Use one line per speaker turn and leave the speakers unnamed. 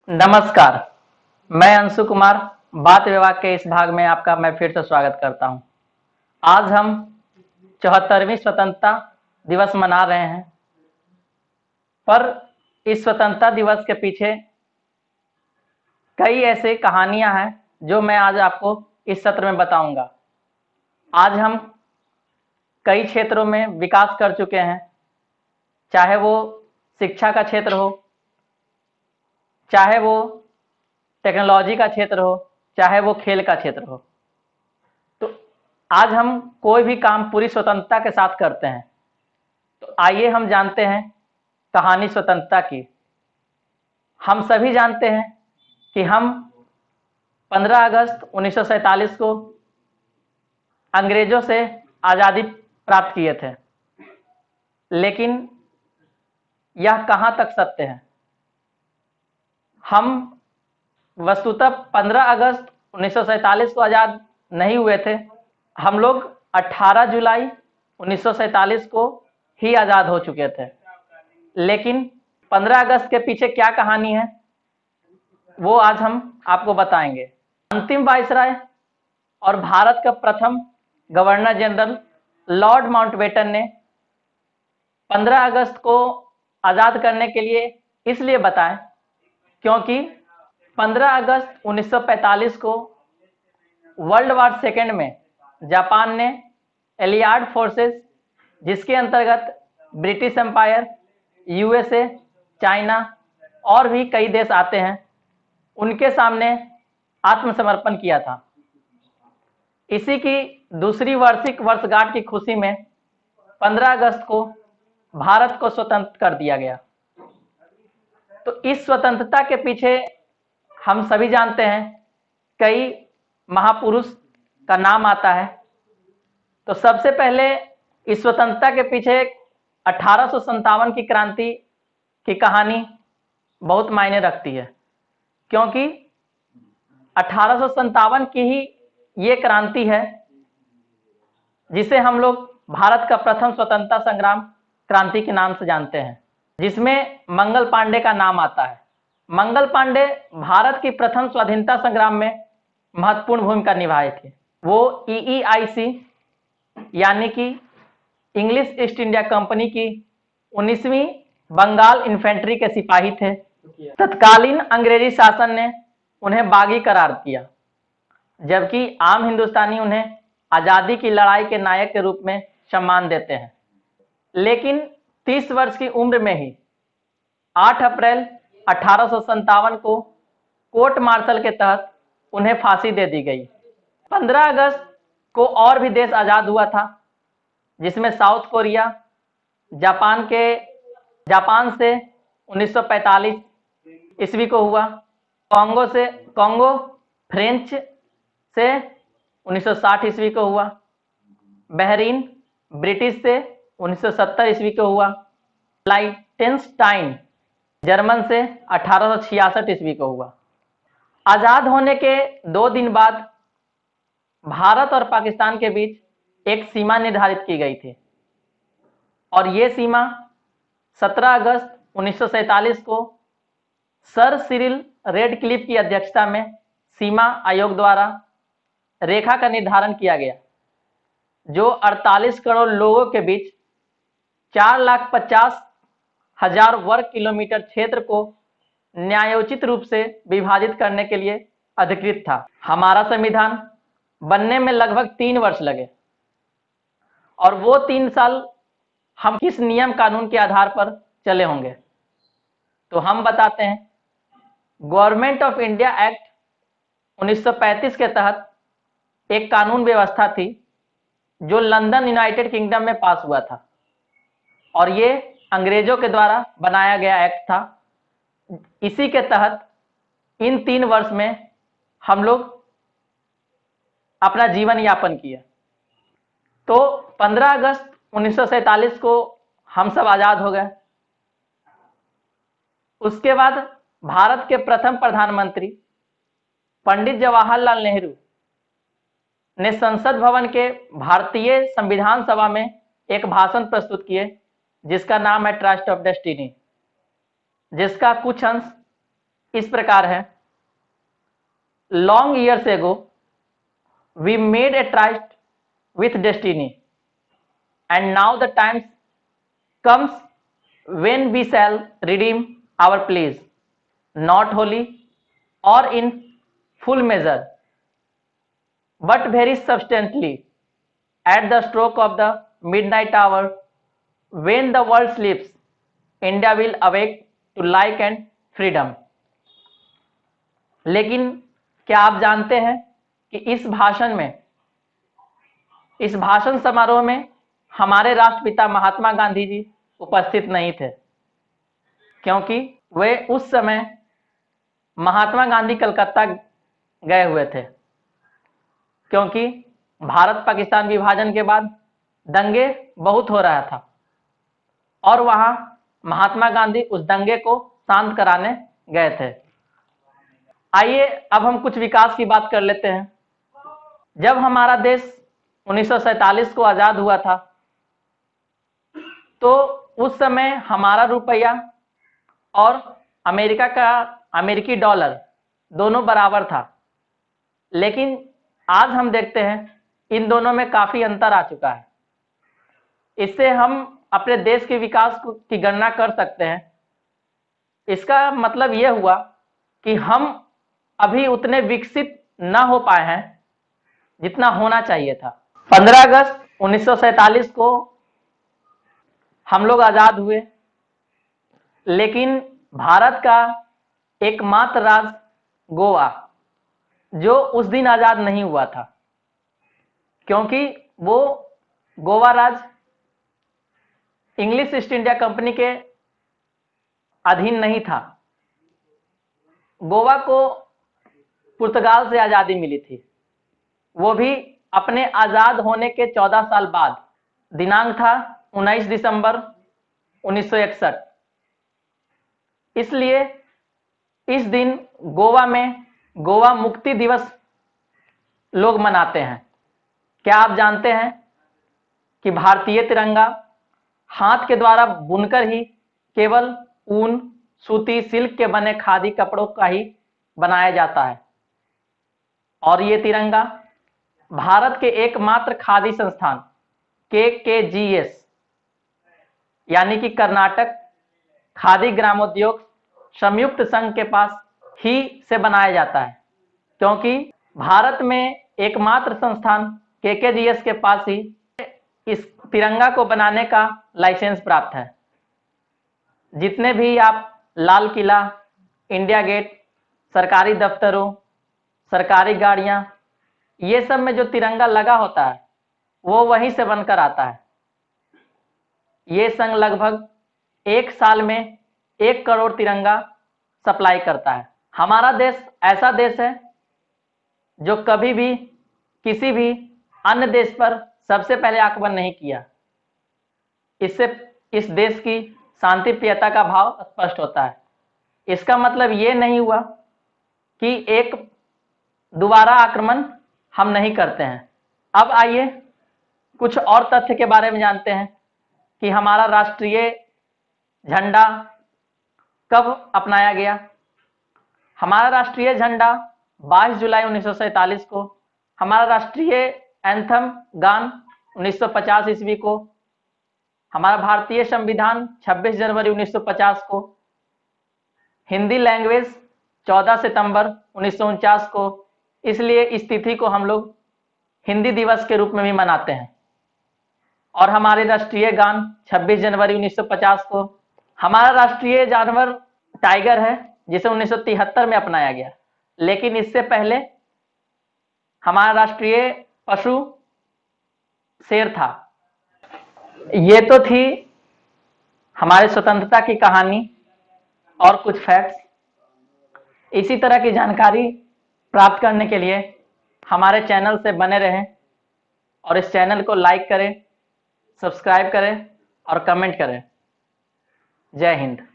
नमस्कार। मैं अंशु कुमार बात विभाग के इस भाग में आपका मैं फिर से स्वागत करता हूं। आज हम 74वीं स्वतंत्रता दिवस मना रहे हैं, पर इस स्वतंत्रता दिवस के पीछे कई ऐसे कहानियां हैं जो मैं आज आपको इस सत्र में बताऊंगा। आज हम कई क्षेत्रों में विकास कर चुके हैं, चाहे वो शिक्षा का क्षेत्र हो, चाहे वो टेक्नोलॉजी का क्षेत्र हो, चाहे वो खेल का क्षेत्र हो। तो आज हम कोई भी काम पूरी स्वतंत्रता के साथ करते हैं। तो आइए हम जानते हैं कहानी स्वतंत्रता की। हम सभी जानते हैं कि हम 15 अगस्त 1947 को अंग्रेजों से आज़ादी प्राप्त किए थे, लेकिन यह कहाँ तक सत्य है? हम वस्तुतः 15 अगस्त 1947 को आज़ाद नहीं हुए थे। हम लोग 18 जुलाई 1947 को ही आज़ाद हो चुके थे, लेकिन 15 अगस्त के पीछे क्या कहानी है वो आज हम आपको बताएंगे। अंतिम वायसराय और भारत का प्रथम गवर्नर जनरल लॉर्ड माउंटबेटन ने 15 अगस्त को आज़ाद करने के लिए इसलिए बताएं क्योंकि 15 अगस्त 1945 को वर्ल्ड वार सेकेंड में जापान ने एलियाड फोर्सेस, जिसके अंतर्गत ब्रिटिश एम्पायर, यूएसए, चाइना और भी कई देश आते हैं, उनके सामने आत्मसमर्पण किया था। इसी की दूसरी वार्षिक वर्षगांठ की खुशी में 15 अगस्त को भारत को स्वतंत्र कर दिया गया। तो इस स्वतंत्रता के पीछे हम सभी जानते हैं कई महापुरुष का नाम आता है। तो सबसे पहले इस स्वतंत्रता के पीछे 1857 की क्रांति की कहानी बहुत मायने रखती है, क्योंकि 1857 की ही ये क्रांति है जिसे हम लोग भारत का प्रथम स्वतंत्रता संग्राम क्रांति के नाम से जानते हैं, जिसमें मंगल पांडे का नाम आता है। मंगल पांडे भारत की प्रथम स्वाधीनता संग्राम में महत्वपूर्ण भूमिका निभाए थे। वो EEIC यानी कि इंग्लिश ईस्ट इंडिया कंपनी की 19वीं बंगाल इन्फेंट्री के सिपाही थे। तत्कालीन अंग्रेजी शासन ने उन्हें बागी करार किया, जबकि आम हिंदुस्तानी उन्हें आजादी की लड़ाई के नायक के रूप में सम्मान देते हैं। लेकिन 30 वर्ष की उम्र में ही 8 अप्रैल 1857 को कोर्ट मार्शल के तहत उन्हें फांसी दे दी गई। 15 अगस्त को और भी देश आजाद हुआ था, जिसमें साउथ कोरिया, जापान से 1945 ईस्वी को हुआ, कांगो फ्रेंच से 1960 ईस्वी को हुआ, बहरीन ब्रिटिश से 1970 ईस्वी को हुआ, लाइटेनस्टाइन जर्मन से 1866 ईस्वी को हुआ। आजाद होने के 2 दिन बाद भारत और पाकिस्तान के बीच एक सीमा निर्धारित की गई थी, और ये सीमा 17 अगस्त 1947 को सर सिरिल रेडक्लिफ की अध्यक्षता में सीमा आयोग द्वारा रेखा का निर्धारण किया गया, जो 48 करोड़ लोगों के बीच 4,50,000 वर्ग किलोमीटर क्षेत्र को न्यायोचित रूप से विभाजित करने के लिए अधिकृत था। हमारा संविधान बनने में लगभग 3 वर्ष लगे, और वो 3 साल हम किस नियम कानून के आधार पर चले होंगे, तो हम बताते हैं। गवर्नमेंट ऑफ इंडिया एक्ट 1935 के तहत एक कानून व्यवस्था थी जो लंदन यूनाइटेड किंगडम में पास हुआ था, और ये अंग्रेजों के द्वारा बनाया गया एक्ट था। इसी के तहत इन 3 वर्ष में हम लोग अपना जीवन यापन किया। तो 15 अगस्त 1947 को हम सब आजाद हो गए। उसके बाद भारत के प्रथम प्रधानमंत्री पंडित जवाहरलाल नेहरू ने संसद भवन के भारतीय संविधान सभा में एक भाषण प्रस्तुत किए, जिसका नाम है ट्रस्ट ऑफ डेस्टिनी, जिसका कुछ अंश इस प्रकार है। Long years ago we made a trust with destiny and now the times comes when we shall redeem our pleas, not wholly or in full measure, but very substantially at the stroke of the midnight hour, when the world sleeps, India will awake to life and freedom. लेकिन क्या आप जानते हैं कि इस भाषण समारोह में हमारे राष्ट्रपिता महात्मा गांधी जी उपस्थित नहीं थे, क्योंकि वे उस समय महात्मा गांधी कलकत्ता गए हुए थे, क्योंकि भारत पाकिस्तान विभाजन के बाद दंगे बहुत हो रहा था और वहां महात्मा गांधी उस दंगे को शांत कराने गए थे। आइए अब हम कुछ विकास की बात कर लेते हैं। जब हमारा देश 1947 को आजाद हुआ था तो उस समय हमारा रुपया और अमेरिकी डॉलर दोनों बराबर था, लेकिन आज हम देखते हैं इन दोनों में काफी अंतर आ चुका है। इससे हम अपने देश के विकास की गणना कर सकते हैं। इसका मतलब यह हुआ कि हम अभी उतने विकसित न हो पाए हैं जितना होना चाहिए था। 15 अगस्त 1947 को हम लोग आजाद हुए, लेकिन भारत का एकमात्र राज्य गोवा जो उस दिन आजाद नहीं हुआ था, क्योंकि वो गोवा राज्य इंग्लिश ईस्ट इंडिया कंपनी के अधीन नहीं था। गोवा को पुर्तगाल से आजादी मिली थी, वो भी अपने आजाद होने के 14 साल बाद। दिनांक था 19 दिसंबर 1961। इसलिए इस दिन गोवा में गोवा मुक्ति दिवस लोग मनाते हैं। क्या आप जानते हैं कि भारतीय तिरंगा हाथ के द्वारा बुनकर ही केवल ऊन, सूती, सिल्क के बने खादी कपड़ों का ही बनाया जाता है, और ये तिरंगा भारत के एकमात्र खादी संस्थान KKGS यानी कि कर्नाटक खादी ग्रामोद्योग संयुक्त संघ के पास ही से बनाया जाता है, क्योंकि भारत में एकमात्र संस्थान KKGS के पास ही इस तिरंगा को बनाने का लाइसेंस प्राप्त है। जितने भी आप लाल किला, इंडिया गेट, सरकारी दफ्तरों, सरकारी गाड़ियां, ये सब में जो तिरंगा लगा होता है वो वहीं से बनकर आता है। ये संघ लगभग एक साल में 1 करोड़ तिरंगा सप्लाई करता है। हमारा देश ऐसा देश है जो कभी भी किसी भी अन्य देश पर सबसे पहले आक्रमण नहीं किया। इससे इस देश की शांति प्रियता का भाव स्पष्ट होता है। इसका मतलब ये नहीं हुआ कि एक दोबारा आक्रमण हम नहीं करते हैं। अब आइए कुछ और तथ्य के बारे में जानते हैं कि हमारा राष्ट्रीय झंडा कब अपनाया गया। हमारा राष्ट्रीय झंडा 22 जुलाई 1947 को, हमारा राष्ट्रीय एंथम गान 1950 ईस्वी को, हमारा भारतीय संविधान 26 जनवरी 1950 को, हिंदी लैंग्वेज 14 सितंबर 1949 को। इसलिए इस तिथि को हम लोग हिंदी दिवस के रूप में भी मनाते हैं। और हमारे राष्ट्रीय गान 26 जनवरी 1950 को। हमारा राष्ट्रीय जानवर टाइगर है, जिसे 1973 में अपनाया गया, लेकिन इससे पहले हमारा राष्ट्रीय पशु शेर था। ये तो थी हमारे स्वतंत्रता की कहानी और कुछ फैक्ट्स। इसी तरह की जानकारी प्राप्त करने के लिए हमारे चैनल से बने रहें और इस चैनल को लाइक करें, सब्सक्राइब करें और कमेंट करें। जय हिंद।